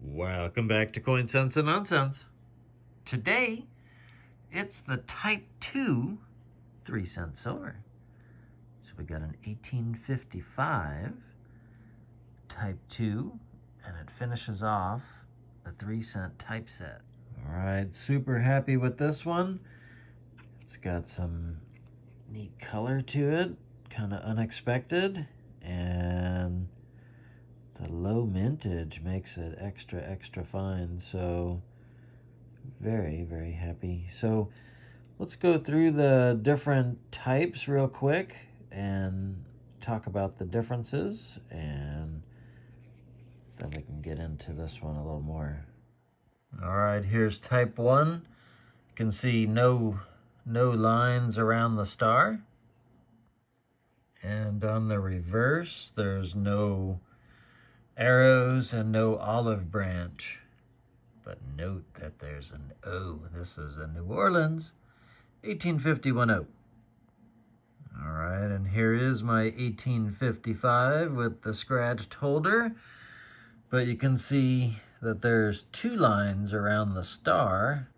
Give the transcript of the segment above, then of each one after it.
Welcome back to Coin Sense and Nonsense. Today, it's the Type 2 3-cent silver. So we got an 1855 Type 2, and it finishes off the 3-cent typeset. All right, super happy with this one. It's got some neat color to it, kind of unexpected, and the low mintage makes it extra fine, so very happy. So let's go through the different types real quick and talk about the differences, and then we can get into this one a little more. All right, here's type 1. You can see no lines around the star. And on the reverse, there's no arrows and no olive branch. But note that there's an O. This is a New Orleans 1851 O. All right, and here is my 1855 with the scratched holder. But you can see that there's 2 lines around the star.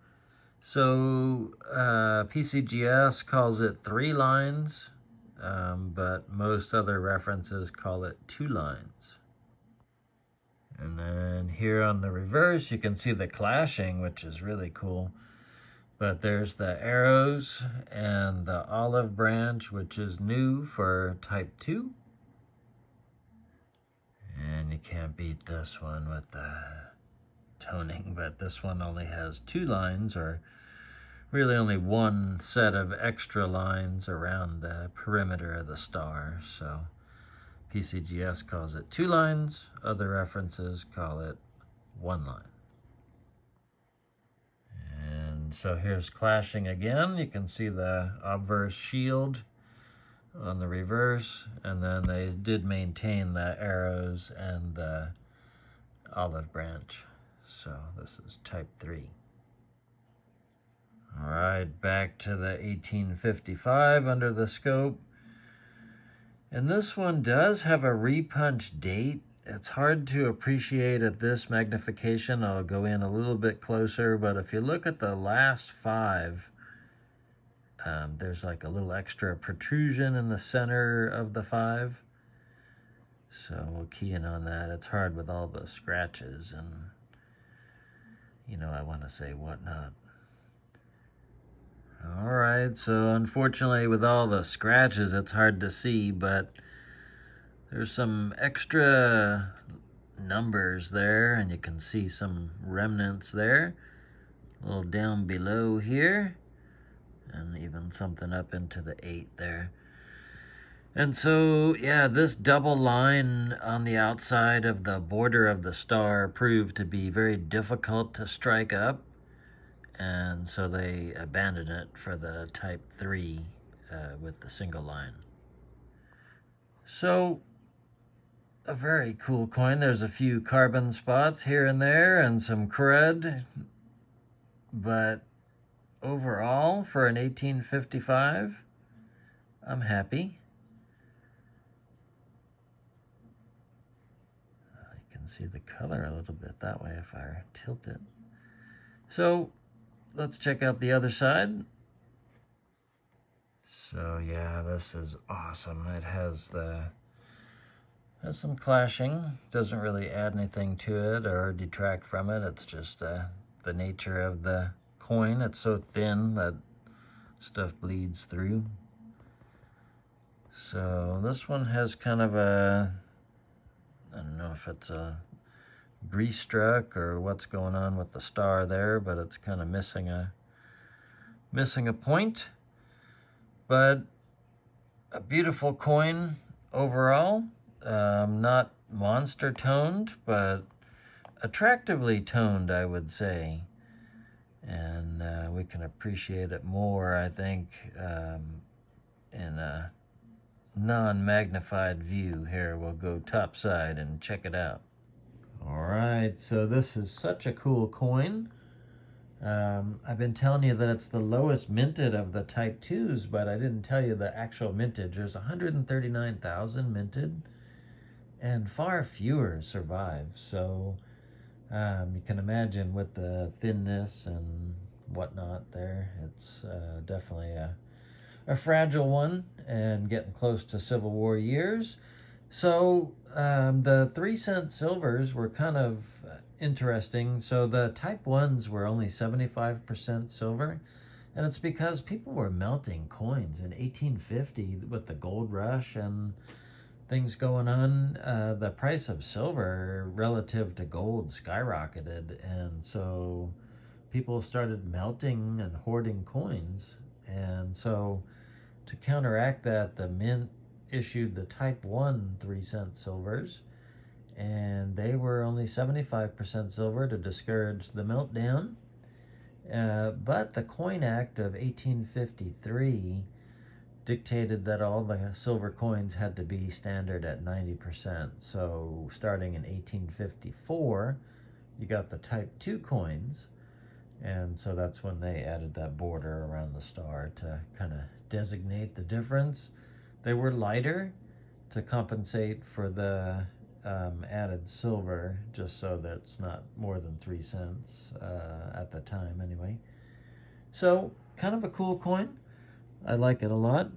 So PCGS calls it 3 lines, but most other references call it 2 lines. And then here on the reverse, you can see the clashing, which is really cool. But there's the arrows and the olive branch, which is new for type 2. And you can't beat this one with the toning, but this one only has 2 lines, or really only one set of extra lines around the perimeter of the star. So PCGS calls it 2 lines. Other references call it 1 line. And so here's clashing again. You can see the obverse shield on the reverse, and then they did maintain the arrows and the olive branch. So this is type 3. All right, back to the 1855 under the scope. And this one does have a repunch date. It's hard to appreciate at this magnification. I'll go in a little bit closer, but if you look at the last 5, there's like a little extra protrusion in the center of the 5. So we'll key in on that. It's hard with all the scratches and, I want to say whatnot. All right, so unfortunately with all the scratches, it's hard to see, but there's some extra numbers there, and you can see some remnants there, a little down below here, and even something up into the 8 there. And so, yeah, this double line on the outside of the border of the star proved to be very difficult to strike up. And so they abandoned it for the type 3 with the single line. So, a very cool coin. There's a few carbon spots here and there and some crud. But overall, for an 1855, I'm happy. You can see the color a little bit that way if I tilt it. So, let's check out the other side. So yeah, this is awesome. It has some clashing. Doesn't really add anything to it or detract from it. It's just the nature of the coin. It's so thin that stuff bleeds through. So this one has kind of a, I don't know if it's a grease struck or what's going on with the star there, but it's kind of missing a point. But a beautiful coin overall. Not monster toned, but attractively toned, I would say. And we can appreciate it more, I think, in a non-magnified view. Here, we'll go topside and check it out. All right, so this is such a cool coin. I've been telling you that it's the lowest minted of the Type 2s, but I didn't tell you the actual mintage. There's 139,000 minted, and far fewer survive. So You can imagine with the thinness and whatnot there, it's definitely a fragile one and getting close to Civil War years. So the 3-cent silvers were kind of interesting. So the type 1s were only 75% silver. And it's because people were melting coins in 1850 with the gold rush and things going on. The price of silver relative to gold skyrocketed. And so people started melting and hoarding coins. And so to counteract that, the mint issued the type 1 3-cent silvers, and they were only 75% silver to discourage the meltdown. But the Coin Act of 1853 dictated that all the silver coins had to be standard at 90%. So starting in 1854, you got the type 2 coins. And so that's when they added that border around the star to kind of designate the difference. They were lighter to compensate for the added silver, just so that it's not more than 3 cents at the time anyway. So kind of a cool coin. I like it a lot.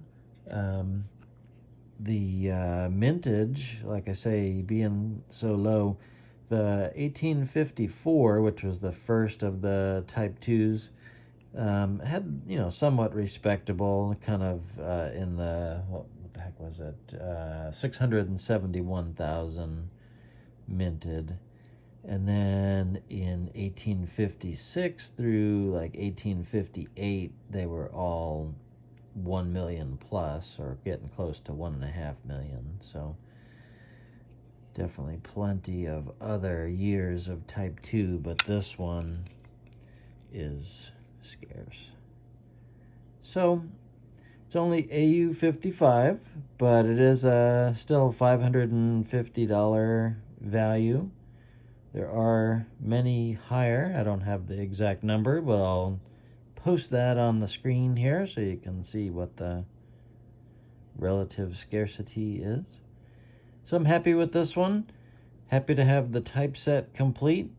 The mintage, like I say, being so low, the 1854, which was the first of the type 2s, had, somewhat respectable, kind of in the, what the heck was it, 671,000 minted. And then in 1856 through like 1858, they were all 1 million plus, or getting close to 1.5 million. So definitely plenty of other years of type 2, but this one is scarce. So it's only AU 55, but it is still $550 value. There are many higher. I don't have the exact number, but I'll post that on the screen here so you can see what the relative scarcity is. So I'm happy with this one. Happy to have the typeset complete.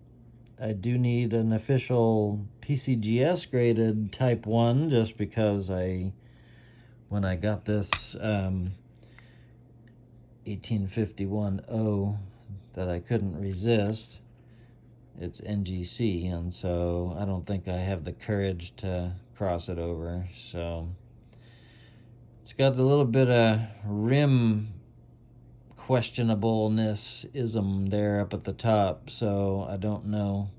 I do need an official PCGS graded type 1 just because when I got this 1851-0 that I couldn't resist, it's NGC, and so I don't think I have the courage to cross it over. So it's got a little bit of rim questionableness ism there up at the top, so I don't know.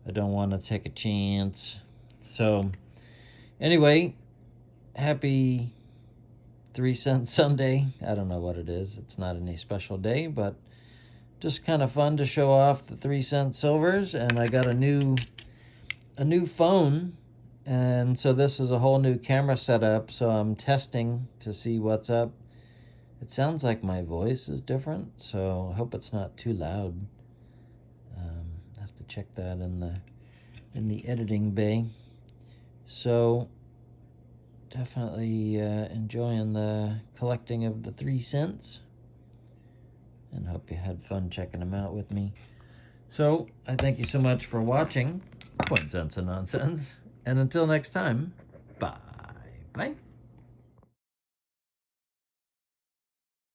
I don't want to take a chance. So anyway, happy 3-cent Sunday. I don't know what it is. It's not any special day, but just kind of fun to show off the 3-cent silvers. And I got a new phone, and so this is a whole new camera setup, so I'm testing to see what's up. It sounds like my voice is different, so I hope it's not too loud. I have to check that in the editing bay. So definitely enjoying the collecting of the 3 cents, and hope you had fun checking them out with me. So I thank you so much for watching Coin Sense and Nonsense, and until next time, bye.